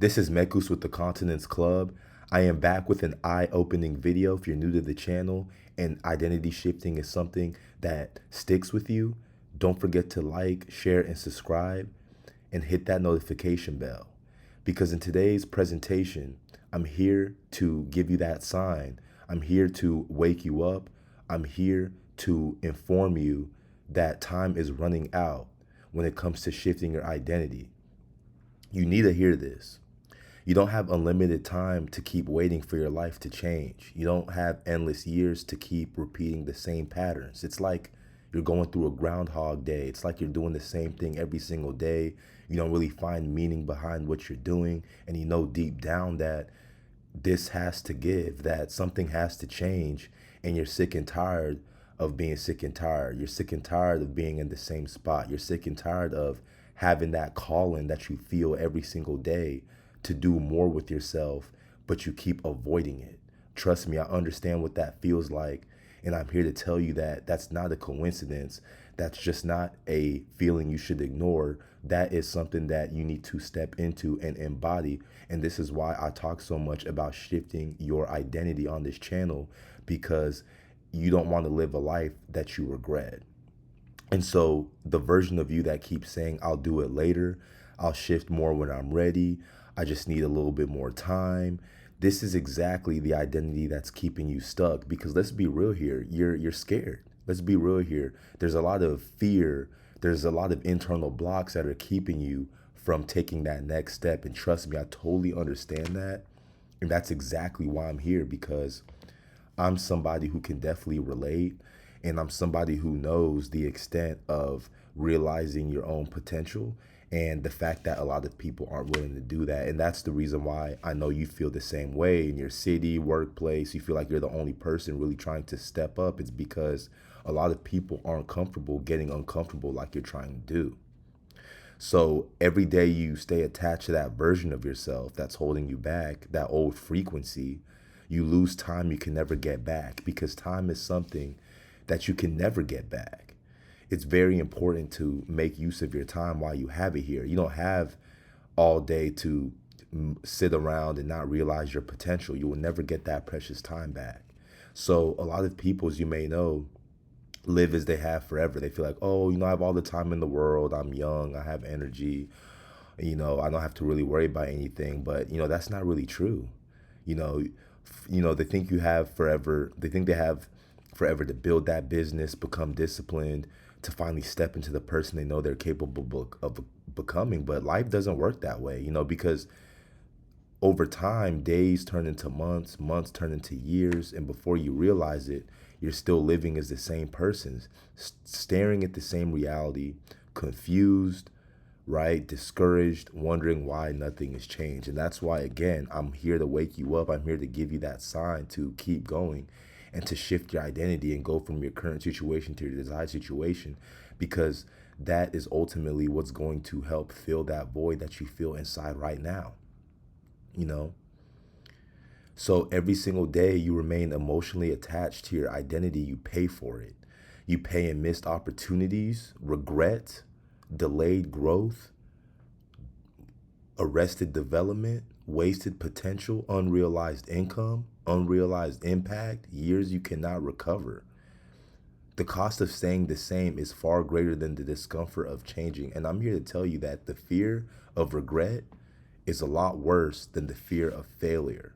This is Mekus with the Continence Club. I am back with an eye-opening video if you're new to the channel and identity shifting is something that sticks with you. Don't forget to like, share, and subscribe and hit that notification bell. Because in today's presentation, I'm here to give you that sign. I'm here to wake you up. I'm here to inform you that time is running out when it comes to shifting your identity. You need to hear this. You don't have unlimited time to keep waiting for your life to change. You don't have endless years to keep repeating the same patterns. It's like you're going through a groundhog day. It's like you're doing the same thing every single day. You don't really find meaning behind what you're doing. And you know deep down that this has to give, that something has to change. And you're sick and tired of being sick and tired. You're sick and tired of being in the same spot. You're sick and tired of having that calling that you feel every single day to do more with yourself, but you keep avoiding it. Trust me, I understand what that feels like. And I'm here to tell you that that's not a coincidence. That's just not a feeling you should ignore. That is something that you need to step into and embody. And this is why I talk so much about shifting your identity on this channel, because you don't want to live a life that you regret. And so the version of you that keeps saying, I'll do it later, I'll shift more when I'm ready, I just need a little bit more time. This is exactly the identity that's keeping you stuck, because let's be real here. You're scared. Let's be real here. There's a lot of fear. There's a lot of internal blocks that are keeping you from taking that next step. And trust me, I totally understand that. And that's exactly why I'm here, because I'm somebody who can definitely relate. And I'm somebody who knows the extent of realizing your own potential and the fact that a lot of people aren't willing to do that. And that's the reason why I know you feel the same way in your city, workplace. You feel like you're the only person really trying to step up. It's because a lot of people aren't comfortable getting uncomfortable like you're trying to do. So every day you stay attached to that version of yourself that's holding you back, that old frequency, you lose time you can never get back, because time is something that you can never get back. It's very important to make use of your time while you have it here. You don't have all day to sit around and not realize your potential. You will never get that precious time back. So a lot of people, as you may know, live as they have forever. They feel like, oh, I have all the time in the world. I'm young. I have energy. I don't have to really worry about anything. But, that's not really true. They think you have forever. They think they have forever to build that business, become disciplined, to finally step into the person they know they're capable of becoming. But life doesn't work that way, because over time, days turn into months, months turn into years. And before you realize it, you're still living as the same person, staring at the same reality, confused, right? Discouraged, wondering why nothing has changed. And that's why, again, I'm here to wake you up. I'm here to give you that sign to keep going and to shift your identity and go from your current situation to your desired situation, because that is ultimately what's going to help fill that void that you feel inside right now. So every single day you remain emotionally attached to your identity, you pay for it. You pay in missed opportunities, regret, delayed growth, arrested development, wasted potential, unrealized income, unrealized impact, years you cannot recover. The cost of staying the same is far greater than the discomfort of changing. And I'm here to tell you that the fear of regret is a lot worse than the fear of failure.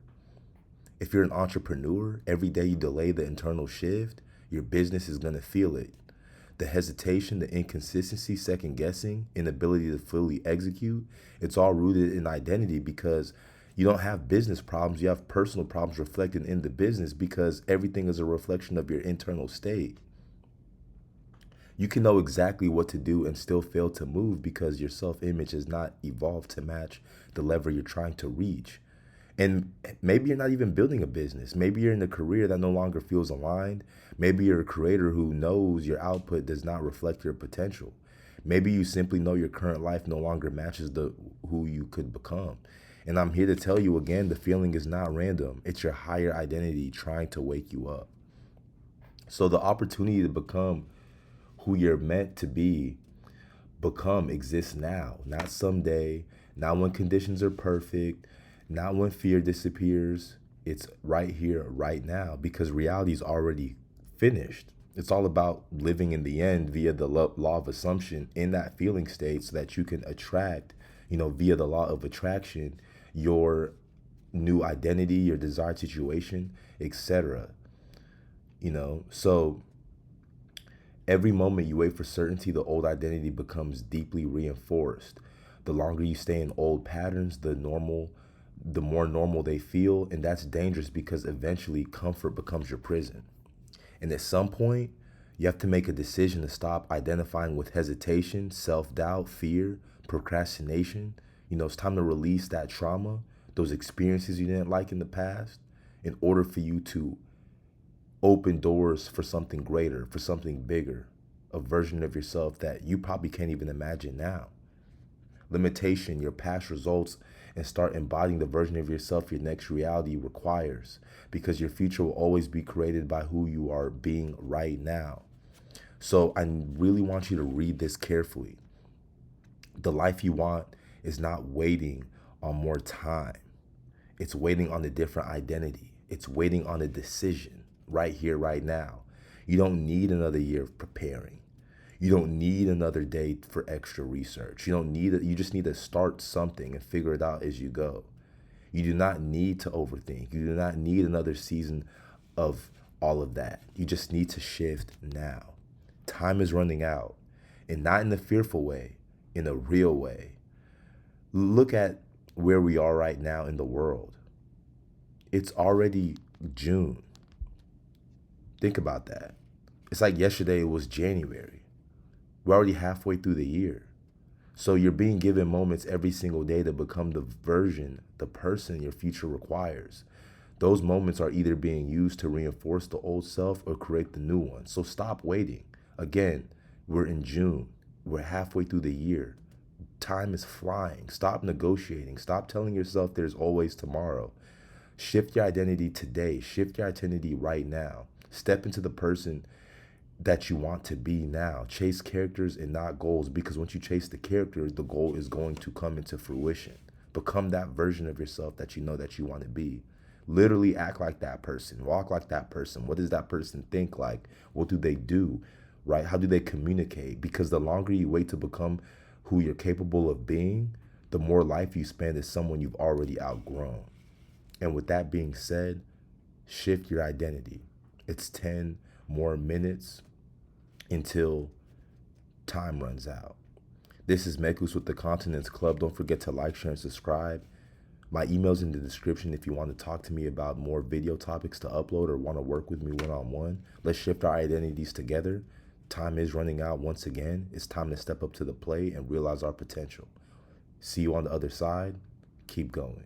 If you're an entrepreneur, every day you delay the internal shift, your business is going to feel it. The hesitation, the inconsistency, second guessing, inability to fully execute, it's all rooted in identity, because you don't have business problems. You have personal problems reflected in the business, because everything is a reflection of your internal state. You can know exactly what to do and still fail to move because your self-image has not evolved to match the level you're trying to reach. And maybe you're not even building a business. Maybe you're in a career that no longer feels aligned. Maybe you're a creator who knows your output does not reflect your potential. Maybe you simply know your current life no longer matches who you could become. And I'm here to tell you again, the feeling is not random. It's your higher identity trying to wake you up. So the opportunity to become who you're meant to be become exists now, not someday, not when conditions are perfect, not when fear disappears. It's right here, right now, because reality is already finished. It's all about living in the end via the law of assumption in that feeling state so that you can attract, via the law of attraction, your new identity, your desired situation, etc. So every moment you wait for certainty, the old identity becomes deeply reinforced. The longer you stay in old patterns, the more normal they feel, and that's dangerous because eventually comfort becomes your prison. And at some point, you have to make a decision to stop identifying with hesitation, self-doubt, fear, procrastination. It's time to release that trauma, those experiences you didn't like in the past, in order for you to open doors for something greater, for something bigger, a version of yourself that you probably can't even imagine now. Limitation, your past results, and start embodying the version of yourself your next reality requires, because your future will always be created by who you are being right now. So I really want you to read this carefully. The life you want is not waiting on more time. It's waiting on a different identity. It's waiting on a decision right here, right now. You don't need another year of preparing. You don't need another day for extra research. You just need to start something and figure it out as you go. You do not need to overthink. You do not need another season of all of that. You just need to shift now. Time is running out, and not in a fearful way, in a real way. Look at where we are right now in the world. It's already June. Think about that. It's like yesterday it was January. We're already halfway through the year. So you're being given moments every single day to become the version, the person your future requires. Those moments are either being used to reinforce the old self or create the new one. So stop waiting. Again, we're in June. We're halfway through the year. Time is flying. Stop negotiating. Stop telling yourself there's always tomorrow. Shift your identity today. Shift your identity right now. Step into the person that you want to be now. Chase characters and not goals, because once you chase the character, the goal is going to come into fruition. Become that version of yourself that you know that you want to be. Literally act like that person. Walk like that person. What does that person think like? What do they do? Right? How do they communicate? Because the longer you wait to become who you're capable of being, the more life you spend as someone you've already outgrown. And with that being said, shift your identity. It's 10 more minutes until time runs out. This is Mekus with the Continence Club. Don't forget to like, share, and subscribe. My email's in the description if you want to talk to me about more video topics to upload or want to work with me one-on-one. Let's shift our identities together. Time is running out once again. It's time to step up to the plate and realize our potential. See you on the other side. Keep going.